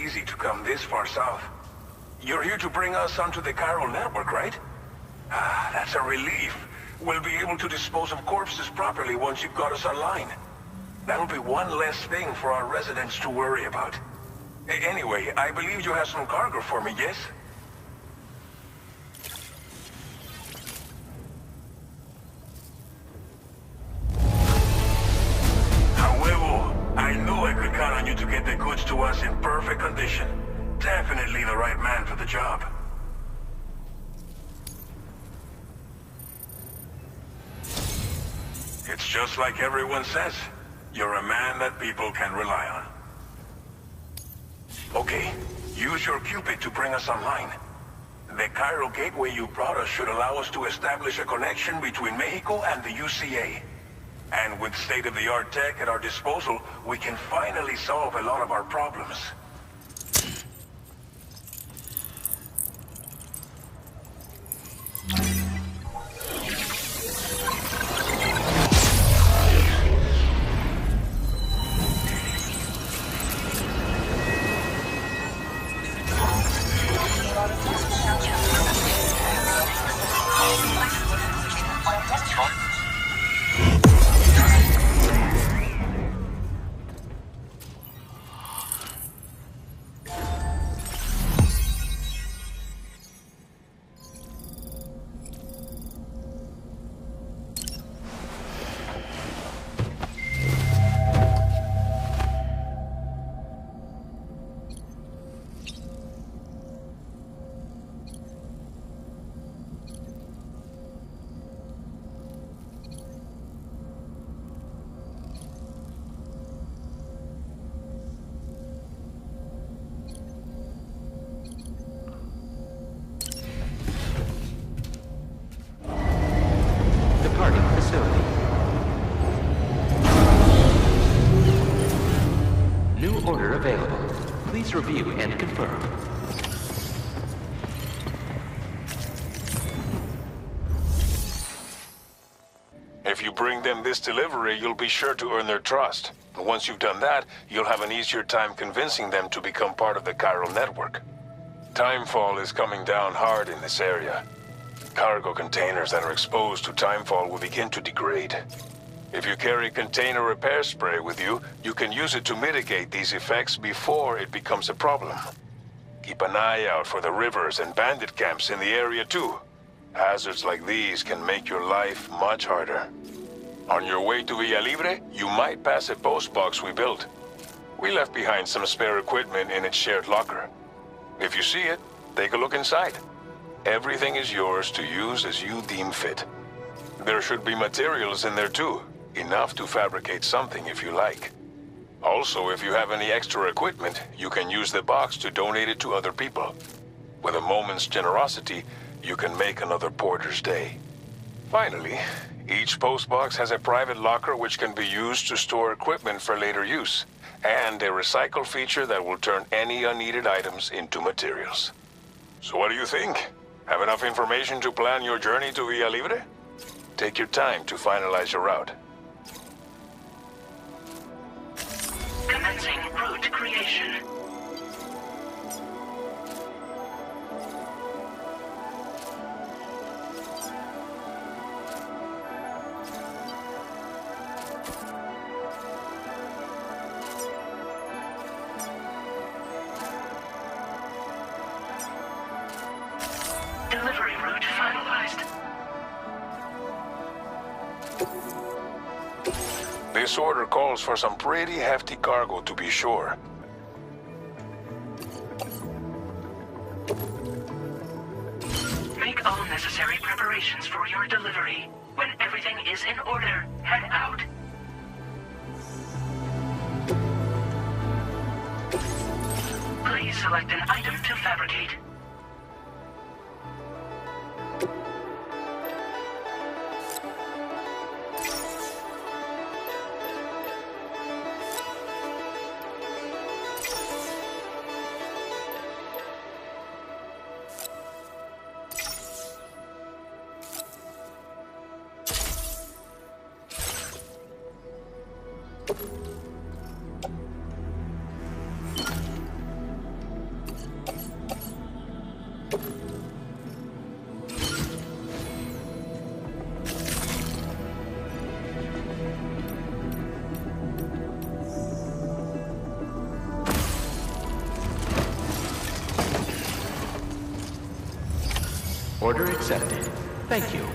easy to come this far south. You're here to bring us onto the chiral network, right? Ah, that's a relief. We'll be able to dispose of corpses properly once you've got us online. That'll be one less thing for our residents to worry about. Anyway, I believe you have some cargo for me, yes? I knew I could count on you to get the goods to us in perfect condition. Definitely the right man for the job. It's just like everyone says. You're a man that people can rely on. Okay, use your Cupid to bring us online. The chiral gateway you brought us should allow us to establish a connection between Mexico and the UCA. And with state-of-the-art tech at our disposal, we can finally solve a lot of our problems. Please review and confirm. If you bring them this delivery, you'll be sure to earn their trust. And once you've done that, you'll have an easier time convincing them to become part of the chiral network. Timefall is coming down hard in this area. Cargo containers that are exposed to timefall will begin to degrade. If you carry container repair spray with you, you can use it to mitigate these effects before it becomes a problem. Keep an eye out for the rivers and bandit camps in the area too. Hazards like these can make your life much harder. On your way to Villa Libre, you might pass a post box we built. We left behind some spare equipment in its shared locker. If you see it, take a look inside. Everything is yours to use as you deem fit. There should be materials in there too. Enough to fabricate something if you like. Also, if you have any extra equipment, you can use the box to donate it to other people. With a moment's generosity, you can make another porter's day. Finally, each postbox has a private locker which can be used to store equipment for later use, and a recycle feature that will turn any unneeded items into materials. So what do you think? Have enough information to plan your journey to Villa Libre? Take your time to finalize your route. Commencing route creation. Delivery route finalized. This order calls for some pretty hefty cargo, to be sure. Make all necessary preparations for your delivery. When everything is in order, head out. Please select an item to fabricate. Order accepted. Thank you.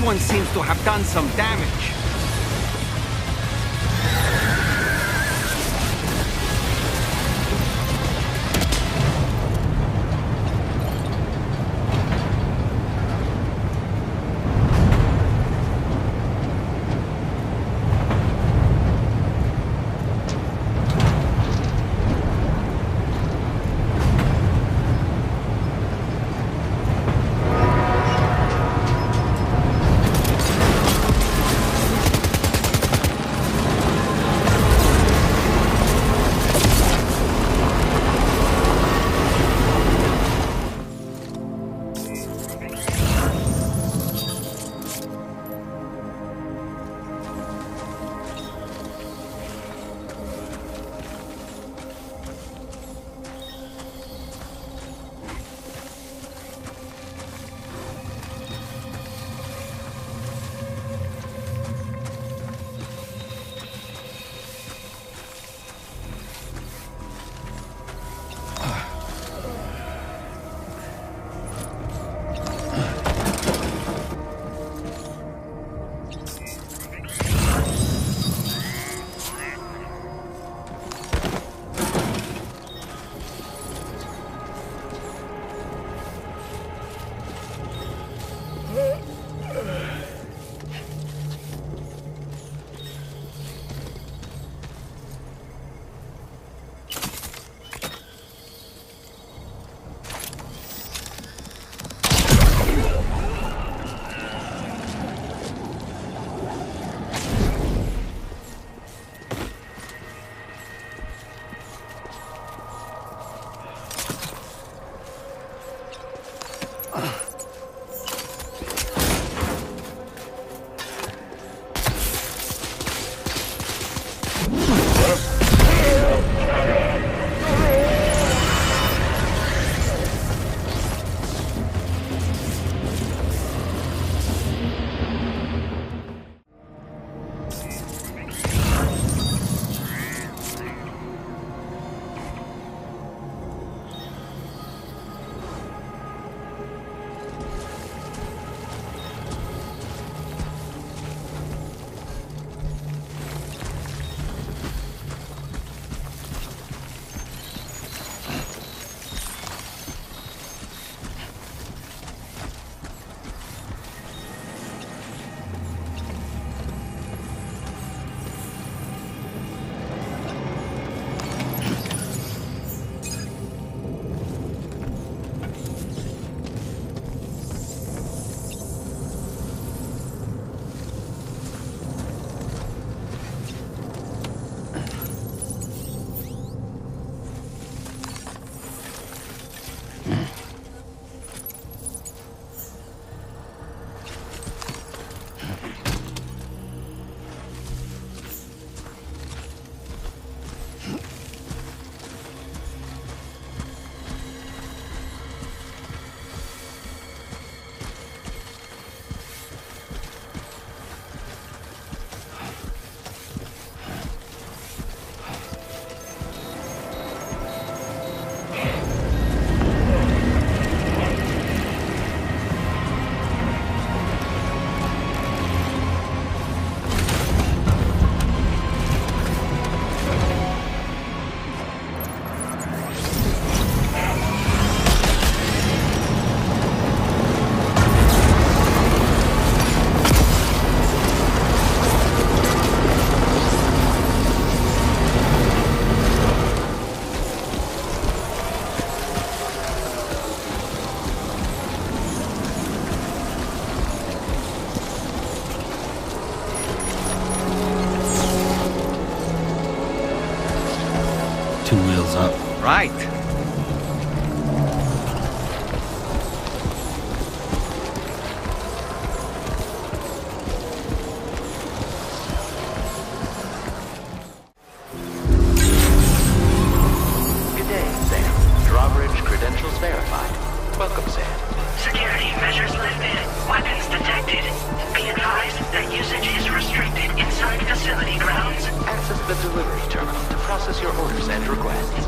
one seems to have done some damage. Two wheels up. Right. Good day, Sam. Drawbridge credentials verified. Welcome, Sam. Security measures lifted. Weapons detected. Be advised that usage is restricted inside facility grounds. Access the delivery terminal to process your orders and requests.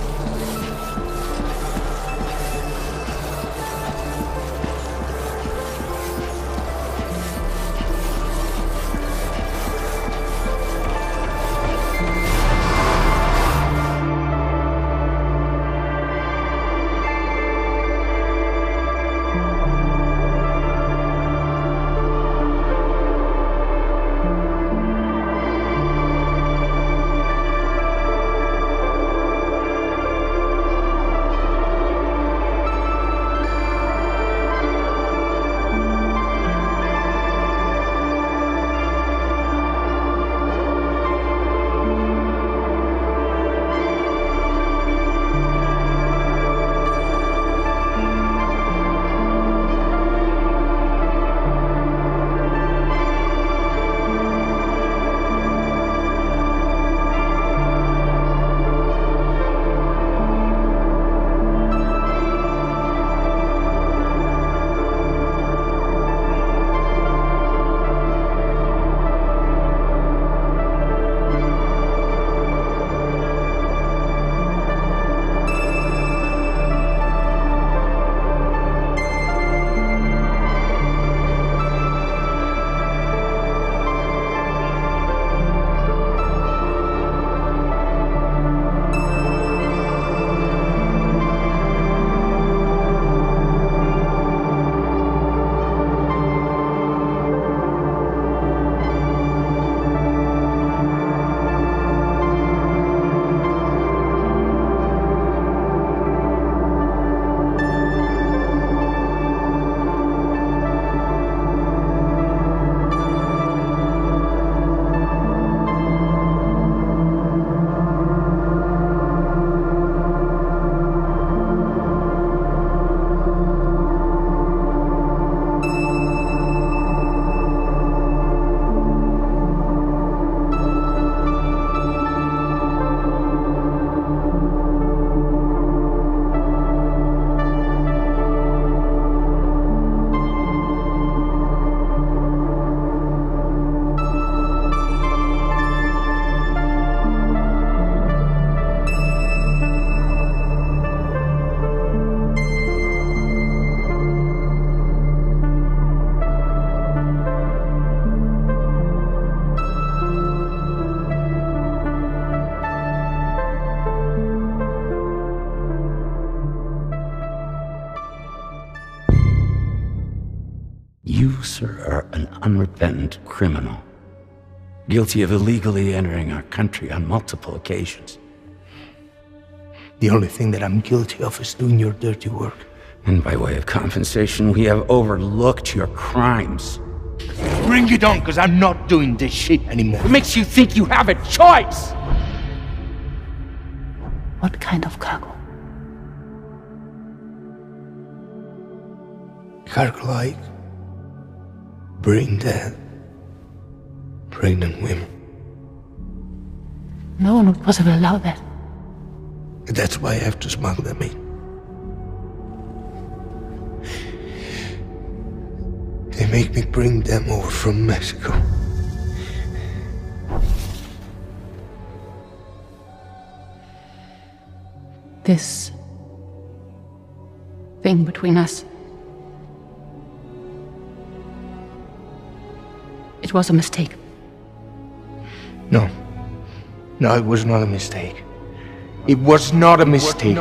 You, sir, are an unrepentant criminal, guilty of illegally entering our country on multiple occasions. The only thing that I'm guilty of is doing your dirty work. And by way of compensation, we have overlooked your crimes. Bring it on, because I'm not doing this shit anymore. What makes you think you have a choice? What kind of cargo? Cargo like brain dead, pregnant women. No one would possibly allow that. That's why I have to smuggle them in. They make me bring them over from Mexico. This thing between us. It was a mistake. No. No, it was not a mistake. It was not a mistake.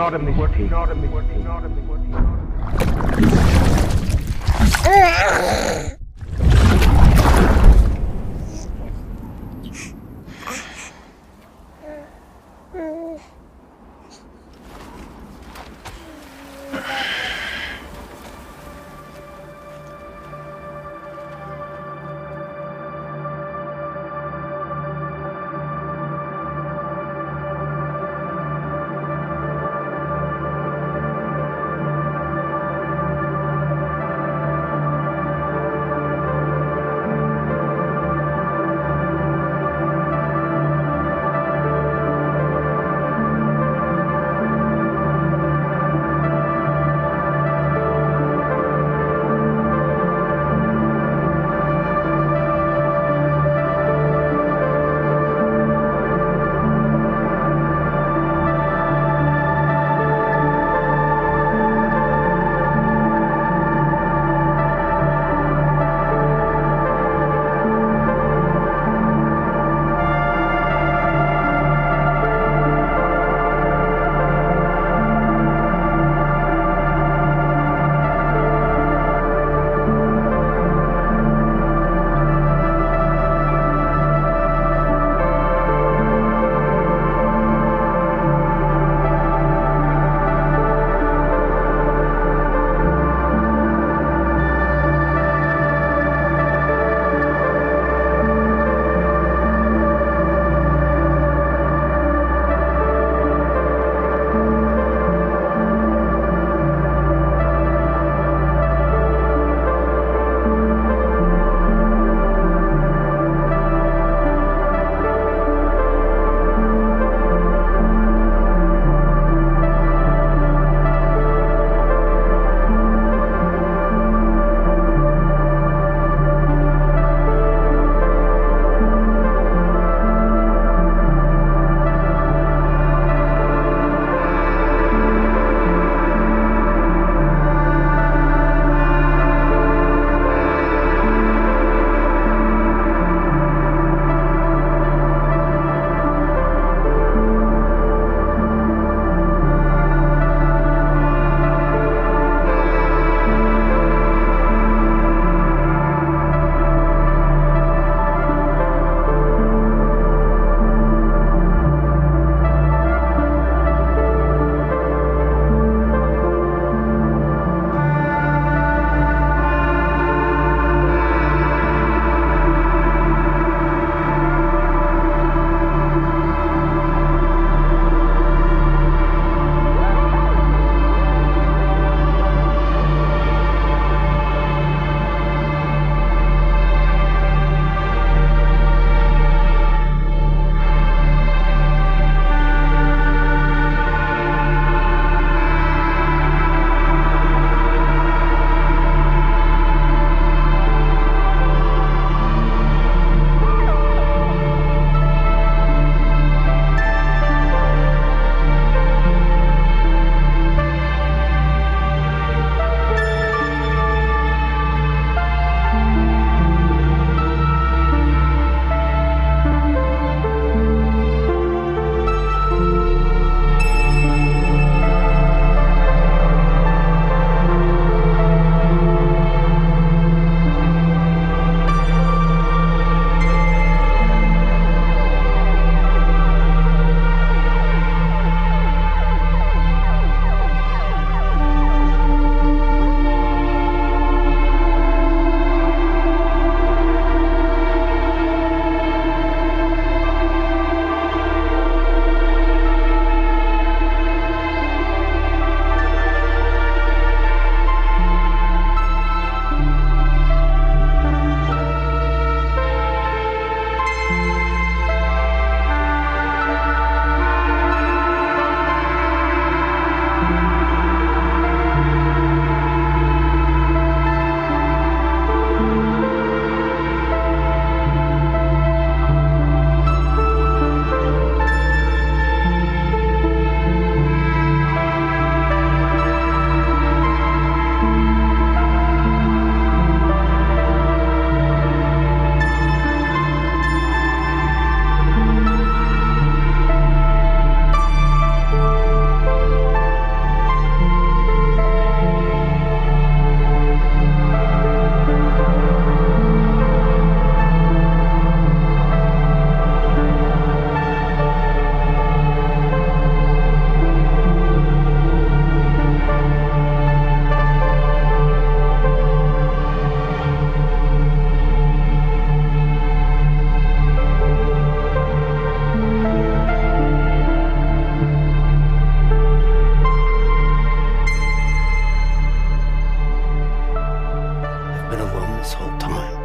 this whole time.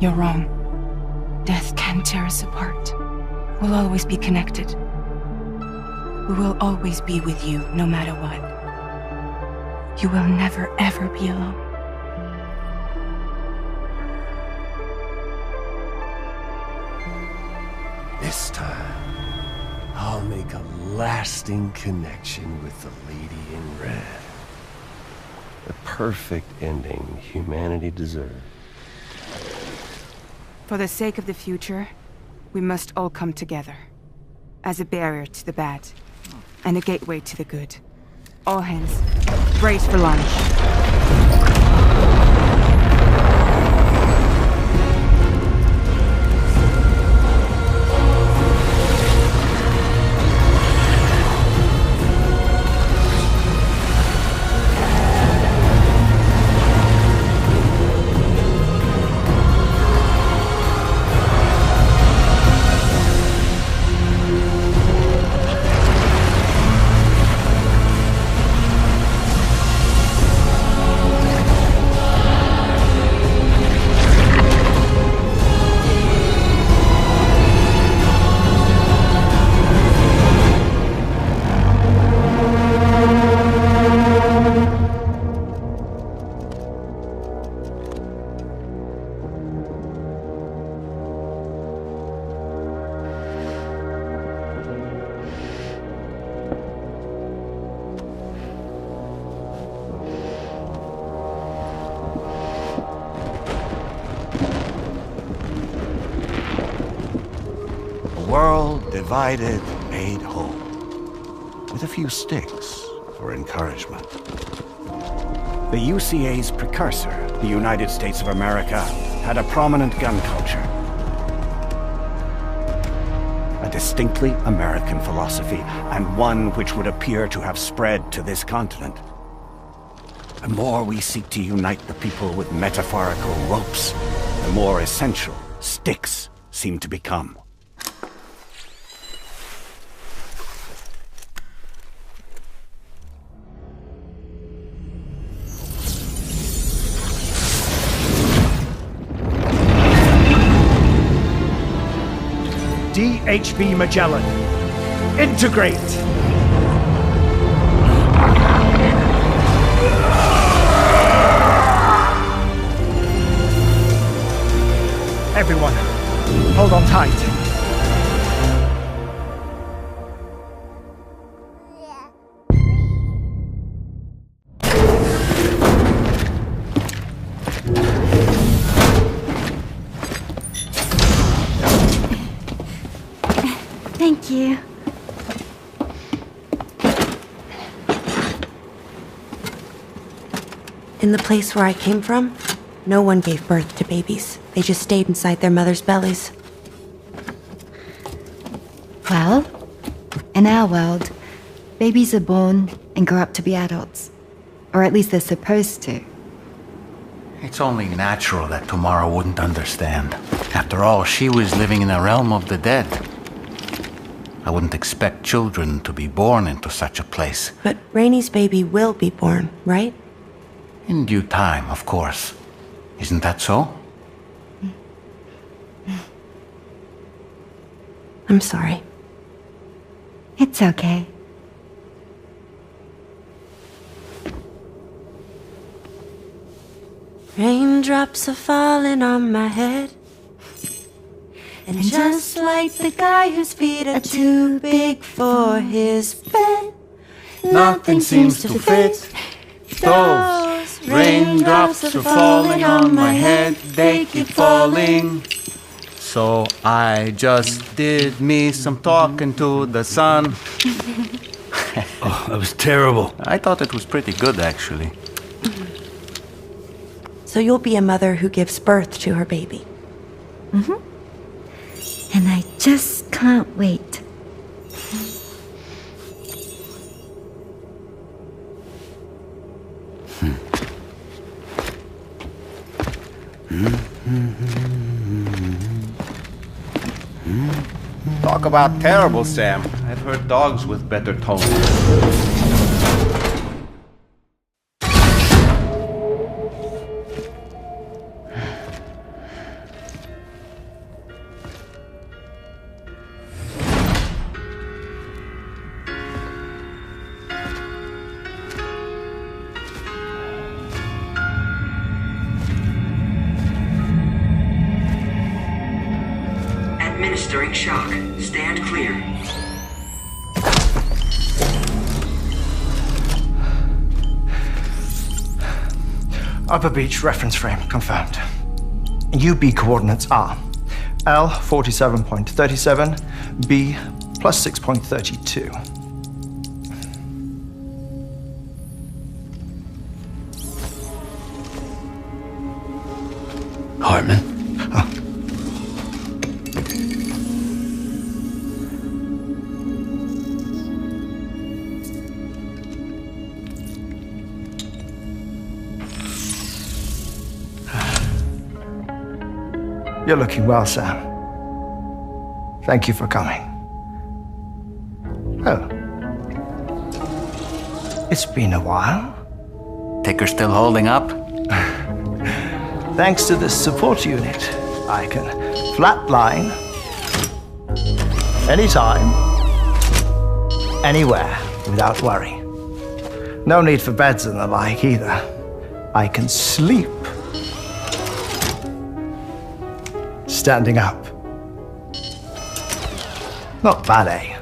You're wrong. Death can tear us apart. We'll always be connected. We will always be with you, no matter what. You will never, ever be alone. This time, I'll make a lasting connection with the lady in red. The perfect ending humanity deserves. For the sake of the future, we must all come together. As a barrier to the bad, and a gateway to the good. All hands, brace for launch. World divided, made whole. With a few sticks for encouragement. The UCA's precursor, the United States of America, had a prominent gun culture. A distinctly American philosophy, and one which would appear to have spread to this continent. The more we seek to unite the people with metaphorical ropes, the more essential sticks seem to become. DHB Magellan. Integrate! Everyone, hold on tight. Thank you. In the place where I came from, no one gave birth to babies. They just stayed inside their mothers' bellies. Well, in our world, babies are born and grow up to be adults. Or at least they're supposed to. It's only natural that Tomorrow wouldn't understand. After all, she was living in a realm of the dead. I wouldn't expect children to be born into such a place. But Rainy's baby will be born, right? In due time, of course. Isn't that so? I'm sorry. It's okay. Raindrops are falling on my head. And just like the guy whose feet are too big for his bed, nothing seems to fit. Those raindrops are falling on my head, they keep falling. So I just did me some talking to the sun. Oh, that was terrible. I thought it was pretty good, actually. So you'll be a mother who gives birth to her baby. Mm-hmm. And I just can't wait. Talk about terrible, Sam. I've heard dogs with better tones. during shock. Stand clear. Upper Beach reference frame confirmed. UB coordinates are L 47.37, B plus 6.32. Hartman? You're looking well, Sam. Thank you for coming. Oh. It's been a while. Ticker still holding up? Thanks to this support unit, I can flatline anytime, anywhere, without worry. No need for beds and the like either. I can sleep standing up. Not bad, eh?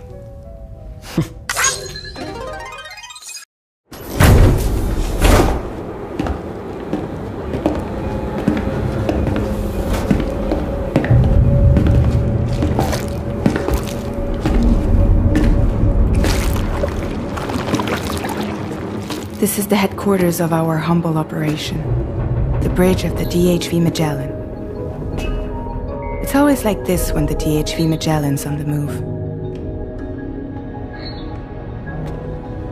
This is the headquarters of our humble operation, the bridge of the DHV Magellan. It's always like this when the DHV Magellan's on the move.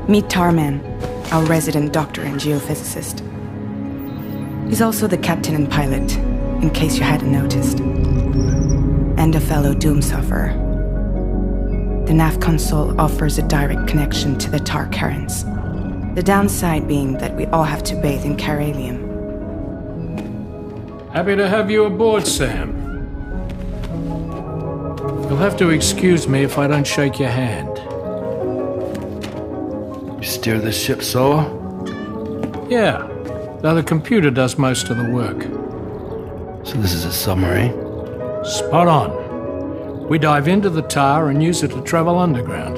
Meet Tarman, our resident doctor and geophysicist. He's also the captain and pilot, in case you hadn't noticed. And a fellow doom sufferer. The nav console offers a direct connection to the tar currents. The downside being that we all have to bathe in caralium. Happy to have you aboard, Sam. You'll have to excuse me if I don't shake your hand. You steer this ship solo? Yeah, though the computer does most of the work. So this is a submarine? Spot on. We dive into the tar and use it to travel underground.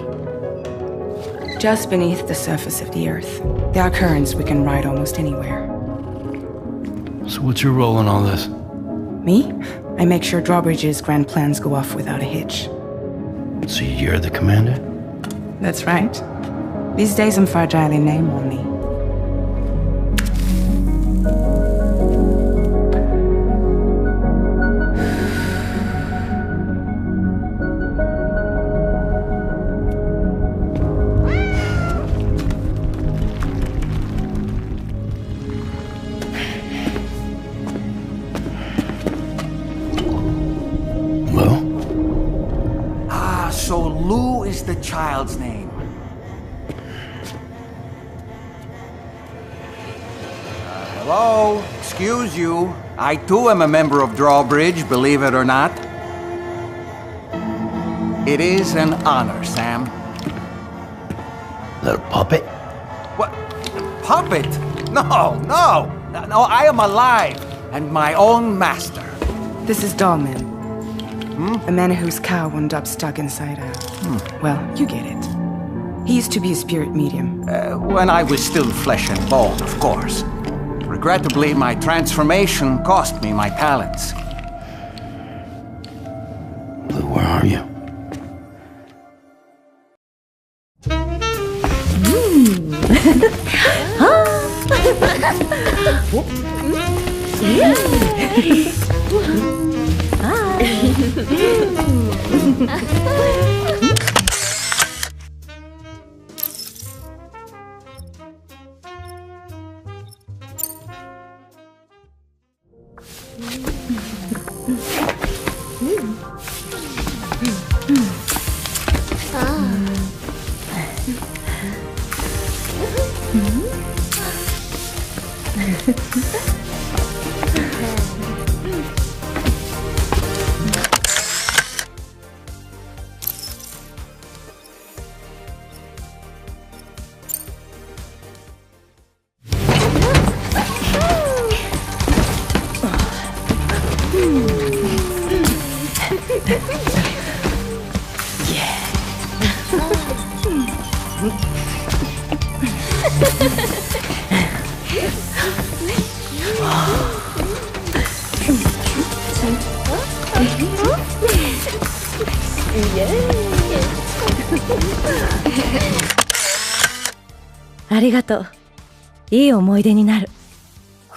Just beneath the surface of the Earth, there are currents we can ride almost anywhere. So what's your role in all this? Me? I make sure Drawbridge's grand plans go off without a hitch. So you're the commander? That's right. These days I'm fragile in name only. So Lou is the child's name. Hello? Excuse you. I too am a member of Drawbridge, believe it or not. It is an honor, Sam. Little puppet? What? Puppet? No, no! No, I am alive, and my own master. This is Dollman. A man whose cow wound up stuck inside a... Well, you get it. He used to be a spirit medium. When I was still flesh and bone, of course. Regrettably, my transformation cost me my talents. Lou, where are you? りがとう。いい思い出になる。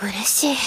嬉しい。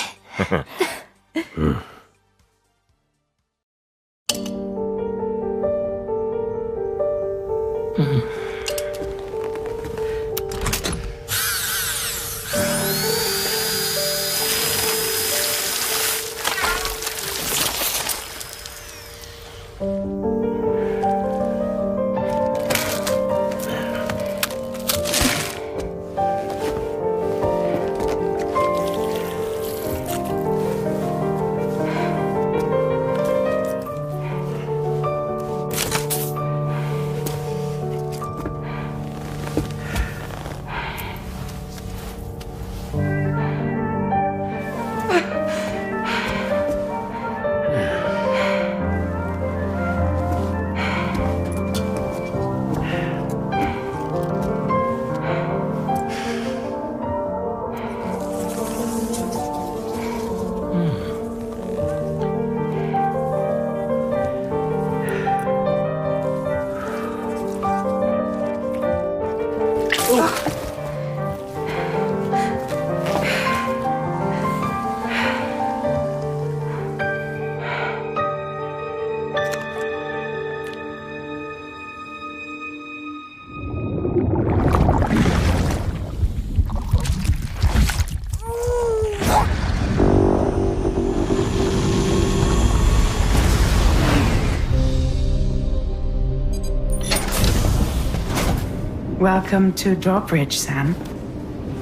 Welcome to Drawbridge, Sam,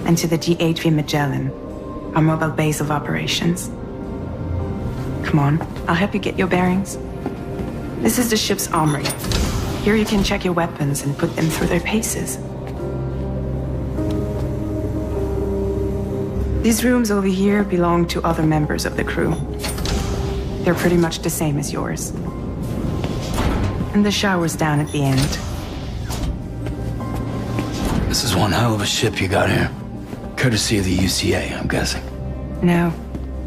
and to the DHV Magellan, our mobile base of operations. Come on, I'll help you get your bearings. This is the ship's armory. Here you can check your weapons and put them through their paces. These rooms over here belong to other members of the crew. They're pretty much the same as yours. And the shower's down at the end. This is one hell of a ship you got here. Courtesy of the UCA, I'm guessing. No.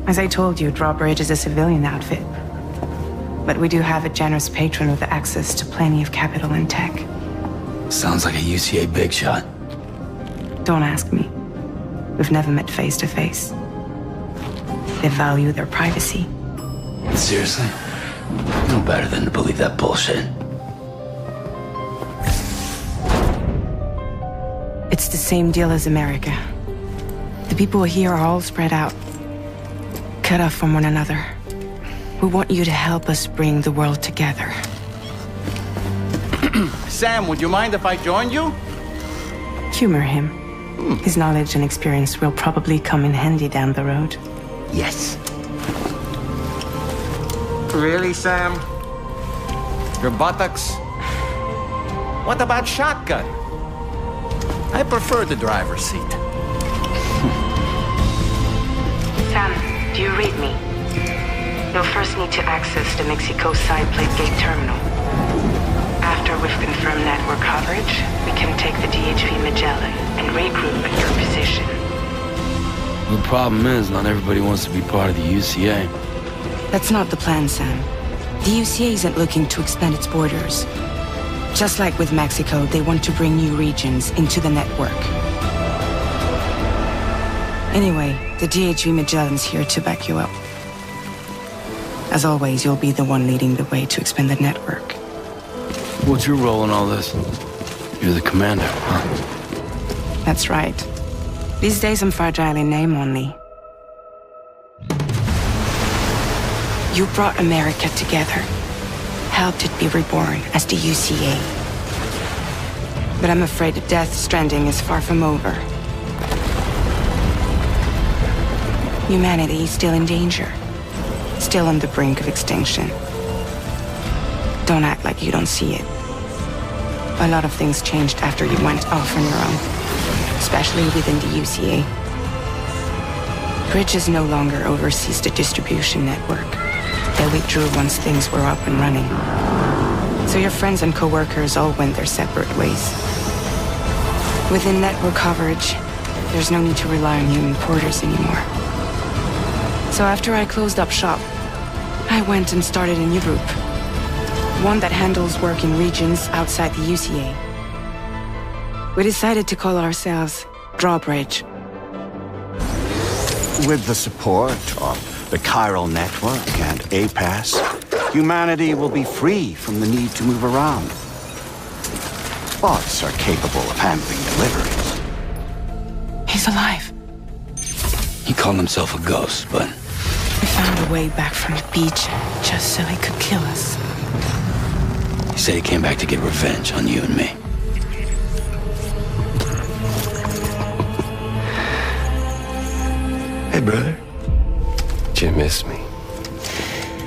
As I told you, Drawbridge is a civilian outfit. But we do have a generous patron with access to plenty of capital and tech. Sounds like a UCA big shot. Don't ask me. We've never met face to face. They value their privacy. Seriously? No better than to believe that bullshit. It's the same deal as America. The people here are all spread out, cut off from one another. We want you to help us bring the world together. Sam, would you mind if I joined you? Humor him. His knowledge and experience will probably come in handy down the road. Yes. Really, Sam? Your buttocks? What about shotgun? I prefer the driver's seat. Sam, do you read me? You'll first need to access the Mexico side plate gate terminal. After we've confirmed network coverage, we can take the DHV Magellan and regroup at your position. The problem is, not everybody wants to be part of the UCA. That's not the plan, Sam. The UCA isn't looking to expand its borders. Just like with Mexico, they want to bring new regions into the network. Anyway, the DHV Magellan's here to back you up. As always, you'll be the one leading the way to expand the network. What's your role in all this? You're the commander, huh? That's right. These days I'm fragile in name only. You brought America together. Helped it be reborn as the UCA. But I'm afraid the death stranding is far from over. Humanity is still in danger. Still on the brink of extinction. Don't act like you don't see it. A lot of things changed after you went off on your own. Especially within the UCA. Bridges no longer oversees the distribution network. They withdrew once things were up and running. So your friends and co-workers all went their separate ways. Within network coverage, there's no need to rely on human porters anymore. So after I closed up shop, I went and started a new group. One that handles work in regions outside the UCA. We decided to call ourselves drawbridge. With the support of the chiral network and APAS, humanity will be free from the need to move around. Bots are capable of handling deliveries. He's alive. He called himself a ghost, but We found a way back from the beach just so he could kill us. he said he came back to get revenge on you and me. Hey, brother. Did you miss me?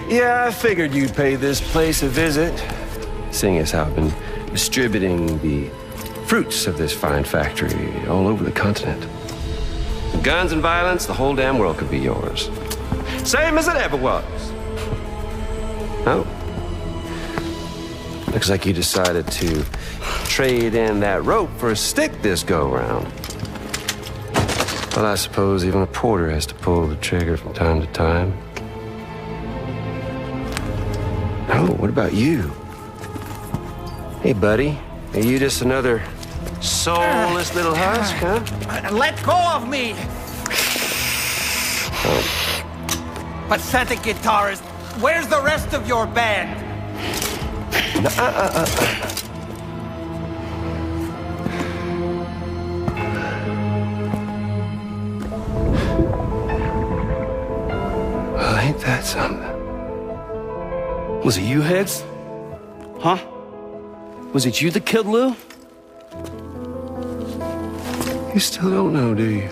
Yeah, I figured you'd pay this place a visit, seeing as how I've been distributing the fruits of this fine factory all over the continent. With guns and violence, the whole damn world could be yours. Same as it ever was. Oh. Looks like you decided to trade in that rope for a stick this go-round. Well, I suppose even a porter has to pull the trigger from time to time. Oh, what about you? Hey, buddy. Are you just another soulless little husk, huh? Let go of me! Oh. Pathetic guitarist! Where's the rest of your band? Well, ain't that something? Was it you, Heads? Huh? Was it you that killed Lou? You still don't know, do you?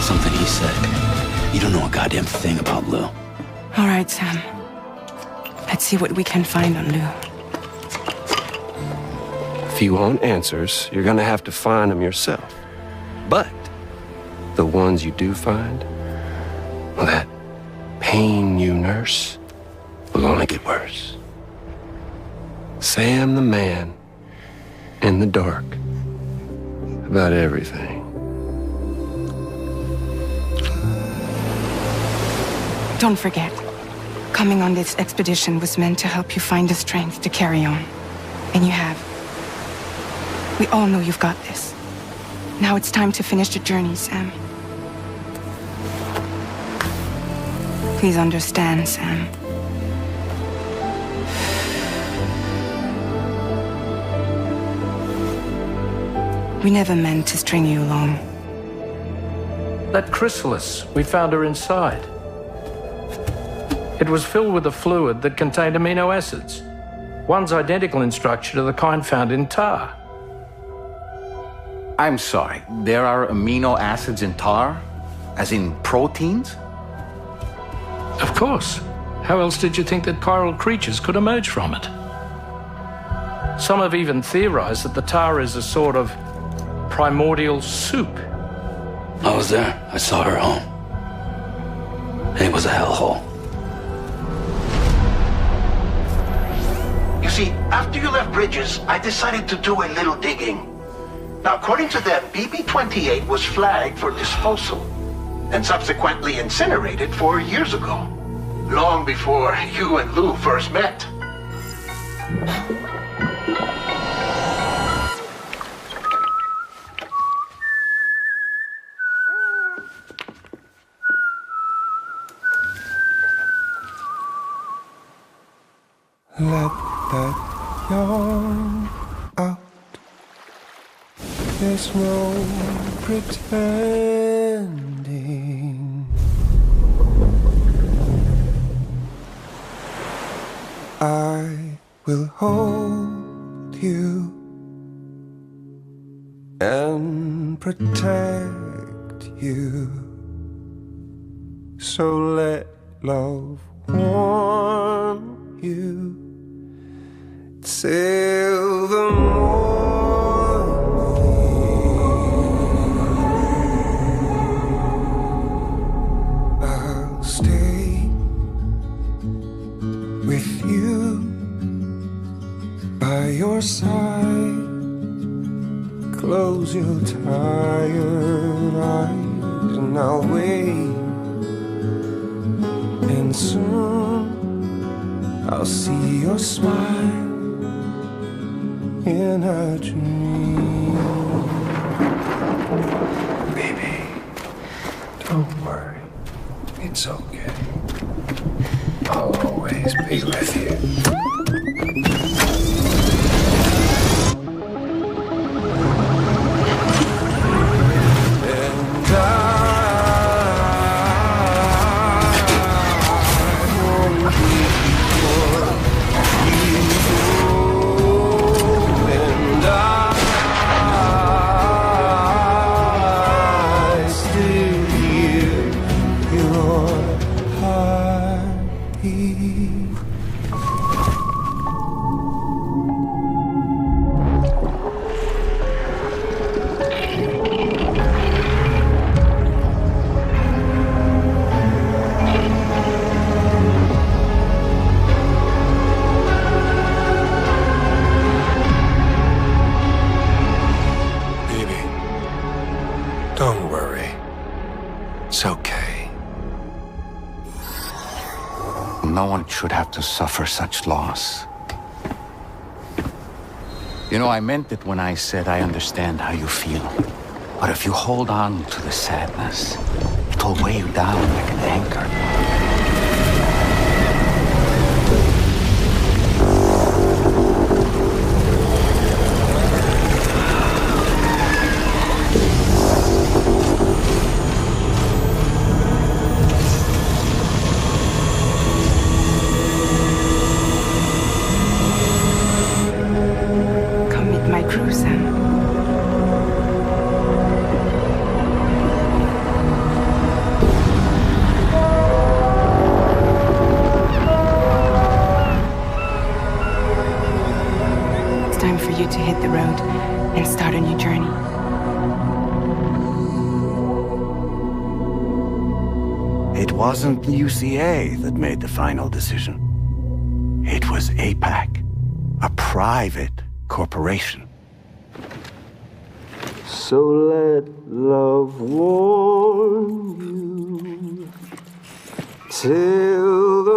Something he said. You don't know a goddamn thing about Lou. All right, Sam. Let's see what we can find on Lou. If you want answers, you're gonna have to find them yourself. But the ones you do find, well, that pain you nurse will only get worse. Sam the man in the dark about everything. Don't forget, coming on this expedition was meant to help you find the strength to carry on. And you have. We all know you've got this. Now it's time to finish the journey, Sam. Please understand, Sam. We never meant to string you along. That chrysalis, we found her inside. It was filled with a fluid that contained amino acids. One's identical in structure to the kind found in tar. I'm sorry, there are amino acids in tar? As in proteins? Of course. How else did you think that chiral creatures could emerge from it? Some have even theorized that the tar is a sort of primordial soup. I was there. I saw her home. And it was a hellhole. You see, after you left Bridges, I decided to do a little digging. Now, according to them, BB-28 was flagged for disposal and subsequently incinerated 4 years ago, long before you and Lou first met. Let that yawn out. There's no pretending. I will hold you and protect you. So let love warm you till the morning. I'll stay with you by your side. Close your tired eyes and I'll wait. And soon I'll see your smile in a dream. Baby, don't worry, it's okay. I'll always be with you. Don't worry. It's okay. No one should have to suffer such loss. You know, I meant it when I said I understand how you feel. But if you hold on to the sadness, it'll weigh you down like an anchor. My crew, Sam. It's time for you to hit the road and start a new journey. It wasn't the UCA that made the final decision. It was APAC, a private corporation. So let love warm you till the